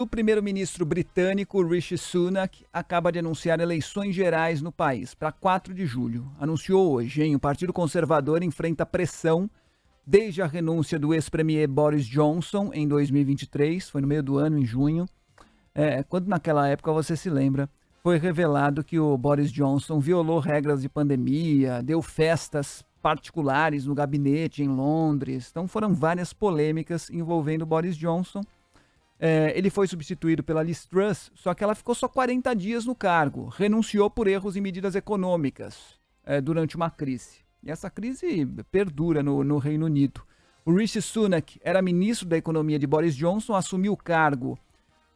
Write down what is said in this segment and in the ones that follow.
O primeiro-ministro britânico Rishi Sunak acaba de anunciar eleições gerais no país para 4 de julho. Anunciou hoje, hein? O Partido Conservador enfrenta pressão desde a renúncia do ex-premier Boris Johnson em 2023, foi no meio do ano, em junho, quando naquela época, você se lembra, foi revelado que o Boris Johnson violou regras de pandemia, deu festas particulares no gabinete em Londres. Então foram várias polêmicas envolvendo o Boris Johnson. Ele foi substituído pela Liz Truss, só que ela ficou só 40 dias no cargo, renunciou por erros em medidas econômicas durante uma crise. E essa crise perdura no Reino Unido. O Rishi Sunak era ministro da Economia de Boris Johnson, assumiu o cargo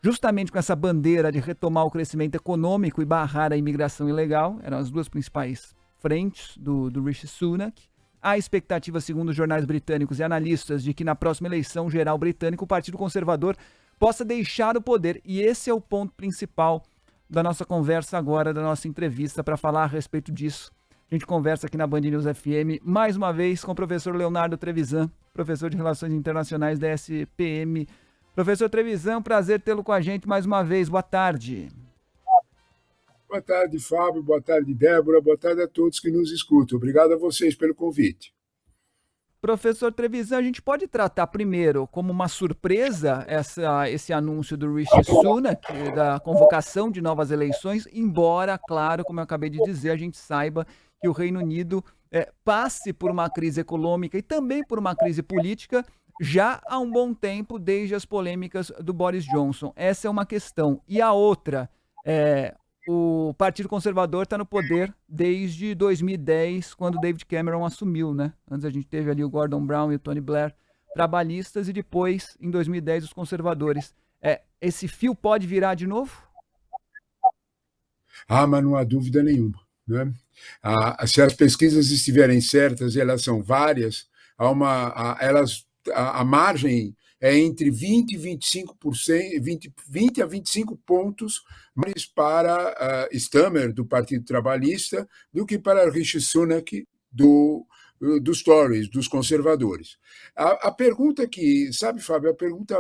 justamente com essa bandeira de retomar o crescimento econômico e barrar a imigração ilegal. Eram as duas principais frentes do Rishi Sunak. Há expectativa, segundo os jornais britânicos e analistas, de que na próxima eleição geral britânica o Partido Conservador possa deixar o poder. E esse é o ponto principal da nossa conversa agora, da nossa entrevista, para falar a respeito disso. A gente conversa aqui na Band News FM, mais uma vez, com o professor Leonardo Trevisan, professor de Relações Internacionais da SPM. Professor Trevisan, prazer tê-lo com a gente mais uma vez. Boa tarde. Boa tarde, Fábio. Boa tarde, Débora. Boa tarde a todos que nos escutam. Obrigado a vocês pelo convite. Professor Trevisan, a gente pode tratar primeiro como uma surpresa esse anúncio do Rishi Sunak, da convocação de novas eleições, embora, claro, como eu acabei de dizer, a gente saiba que o Reino Unido passe por uma crise econômica e também por uma crise política já há um bom tempo, desde as polêmicas do Boris Johnson. Essa é uma questão. E a outra, o Partido Conservador está no poder desde 2010, quando David Cameron assumiu, né? Antes a gente teve ali o Gordon Brown e o Tony Blair, trabalhistas, e depois, em 2010, os conservadores. Esse fio pode virar de novo? Mas não há dúvida nenhuma, né? Se as pesquisas estiverem certas, e elas são várias, a margem é entre 20% e 25%, 20 a 25 pontos mais para Stammer, do Partido Trabalhista, do que para Rishi Sunak, dos Tories, dos conservadores. A pergunta que, sabe, Fábio, a pergunta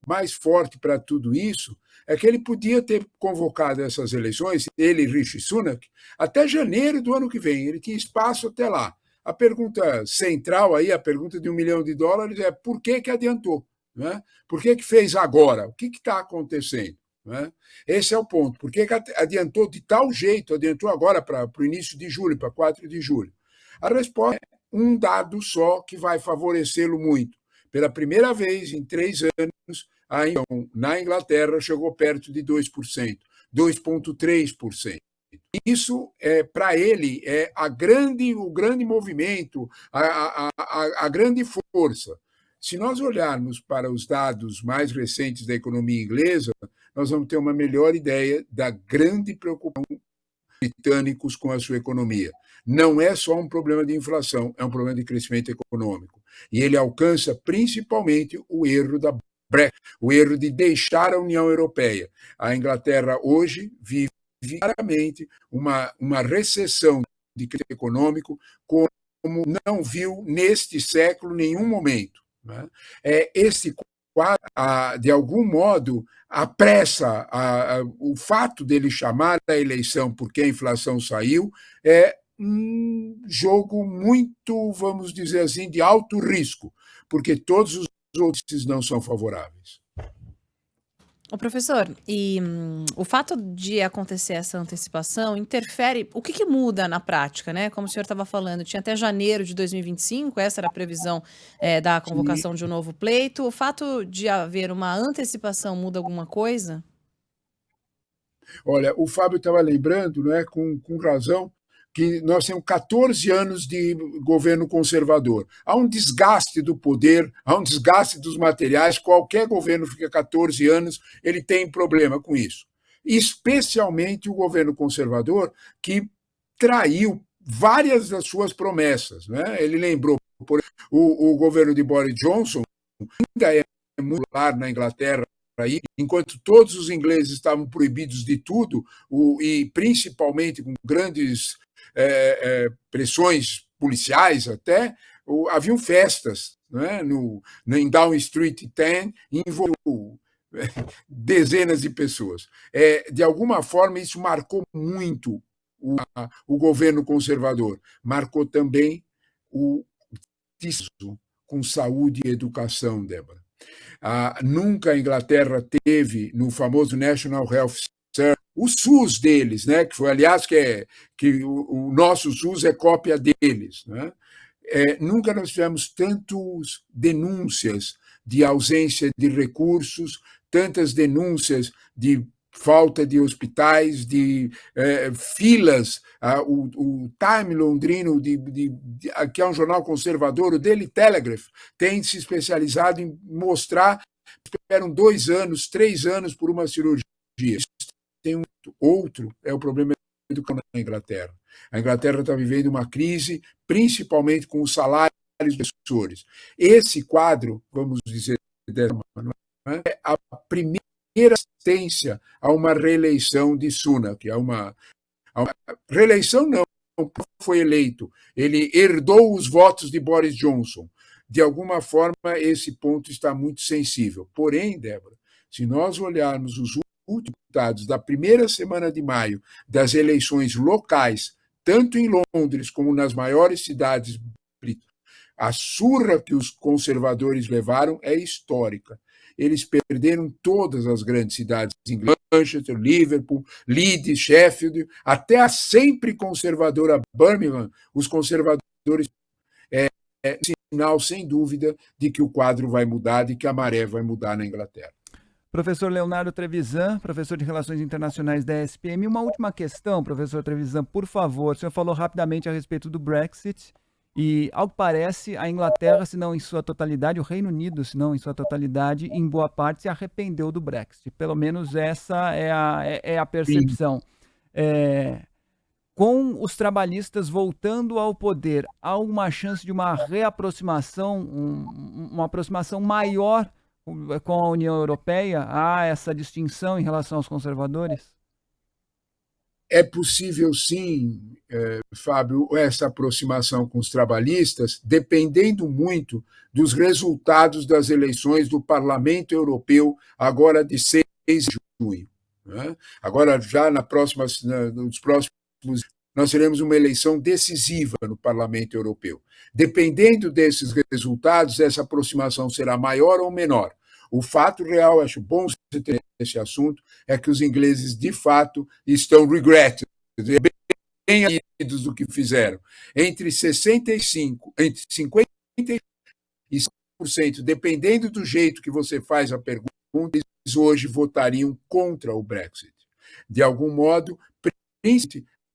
mais forte para tudo isso é que ele podia ter convocado essas eleições, ele, Rishi Sunak, até janeiro do ano que vem. Ele tinha espaço até lá. A pergunta central aí, a pergunta de $1 milhão, é por que adiantou? Né? Por que fez agora? O que está acontecendo? Né? Esse é o ponto. Por que adiantou de tal jeito, adiantou agora para o início de julho, para 4 de julho? A resposta é um dado só que vai favorecê-lo muito. Pela primeira vez em 3 anos, na Inglaterra chegou perto de 2%, 2,3%. Isso, para ele, é o grande movimento, a grande força. Se nós olharmos para os dados mais recentes da economia inglesa, nós vamos ter uma melhor ideia da grande preocupação dos britânicos com a sua economia. Não é só um problema de inflação, é um problema de crescimento econômico. E ele alcança principalmente o erro da Brexit, o erro de deixar a União Europeia. A Inglaterra hoje vive claramente uma recessão de crescimento econômico como não viu neste século nenhum momento. Né? Este quadro, de algum modo, apressa o fato dele chamar a eleição porque a inflação saiu, é um jogo muito, vamos dizer assim, de alto risco, porque todos os outros não são favoráveis. Ô, professor, e o fato de acontecer essa antecipação interfere... O que muda na prática, né? Como o senhor estava falando, tinha até janeiro de 2025, essa era a previsão da convocação de um novo pleito. O fato de haver uma antecipação muda alguma coisa? Olha, o Fábio estava lembrando, né, com razão, que nós temos 14 anos de governo conservador. Há um desgaste do poder, há um desgaste dos materiais, qualquer governo fica 14 anos, ele tem problema com isso. Especialmente o governo conservador, que traiu várias das suas promessas. Né? Ele lembrou, por exemplo, o governo de Boris Johnson ainda é muito popular na Inglaterra, aí, enquanto todos os ingleses estavam proibidos de tudo, e principalmente com grandes pressões policiais até, haviam festas, né, em Downing Street 10, envolvendo dezenas de pessoas. De alguma forma, isso marcou muito o governo conservador, marcou também o com saúde e educação, Débora. Nunca a Inglaterra teve, no famoso National Health Service, o SUS deles, né, que foi, aliás, que o nosso SUS é cópia deles. Né? Nunca nós tivemos tantas denúncias de ausência de recursos, tantas denúncias de falta de hospitais, de filas. O Time londrino, que é um jornal conservador, o Daily Telegraph, tem se especializado em mostrar que esperam 2 anos, 3 anos por uma cirurgia. Tem outro, é o problema educacional na Inglaterra. A Inglaterra está vivendo uma crise, principalmente com os salários dos professores. Esse quadro, vamos dizer dessa maneira, é a primeira assistência a uma reeleição de Sunak. Reeleição não foi eleito, ele herdou os votos de Boris Johnson. De alguma forma, esse ponto está muito sensível. Porém, Débora, se nós olharmos os últimos resultados da primeira semana de maio das eleições locais, tanto em Londres como nas maiores cidades britânicas, a surra que os conservadores levaram é histórica. Eles perderam todas as grandes cidades inglesas, Manchester, Liverpool, Leeds, Sheffield, até a sempre conservadora Birmingham, os conservadores sinal, sem dúvida, de que o quadro vai mudar, de que a maré vai mudar na Inglaterra. Professor Leonardo Trevisan, professor de Relações Internacionais da SPM. Uma última questão, professor Trevisan, por favor. O senhor falou rapidamente a respeito do Brexit e, ao que parece, a Inglaterra, se não em sua totalidade, o Reino Unido, se não em sua totalidade, em boa parte se arrependeu do Brexit. Pelo menos essa é a percepção. Com os trabalhistas voltando ao poder, há uma chance de uma reaproximação, uma aproximação maior com a União Europeia? Há essa distinção em relação aos conservadores? É possível, sim, Fábio, essa aproximação com os trabalhistas, dependendo muito dos resultados das eleições do Parlamento Europeu, agora de 6 de junho. Né? Agora, já nos próximos, nós teremos uma eleição decisiva no Parlamento Europeu. Dependendo desses resultados, essa aproximação será maior ou menor. O fato real, acho bom você ter esse assunto, é que os ingleses, de fato, estão regretting, bem arrependidos do que fizeram. Entre 50% e 100%, dependendo do jeito que você faz a pergunta, eles hoje votariam contra o Brexit. De algum modo,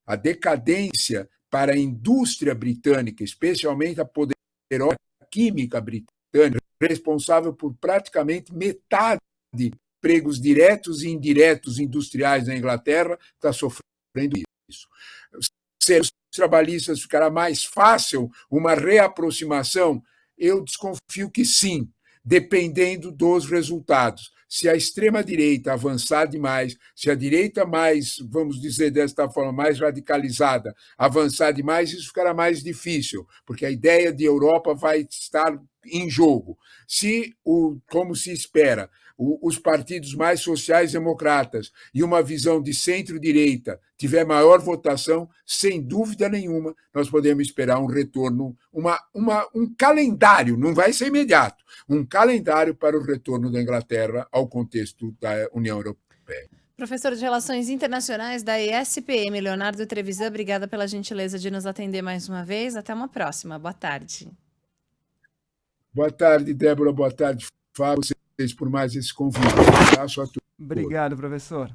a decadência para a indústria britânica, especialmente a poderosa química britânica, responsável por praticamente metade de empregos diretos e indiretos industriais na Inglaterra, está sofrendo isso. Se os trabalhistas ficará mais fácil uma reaproximação, eu desconfio que sim, dependendo dos resultados. Se a extrema-direita avançar demais, se a direita mais, vamos dizer desta forma, mais radicalizada, avançar demais, isso ficará mais difícil, porque a ideia de Europa vai estar em jogo. Se, como se espera, os partidos mais sociais-democratas e uma visão de centro-direita tiver maior votação, sem dúvida nenhuma, nós podemos esperar um retorno, um calendário, não vai ser imediato, um calendário para o retorno da Inglaterra ao contexto da União Europeia. Professor de Relações Internacionais da ESPM, Leonardo Trevisan, obrigada pela gentileza de nos atender mais uma vez. Até uma próxima. Boa tarde. Boa tarde, Débora. Boa tarde, Fábio. Vocês por mais esse convite. Um abraço a todos. Obrigado, professor.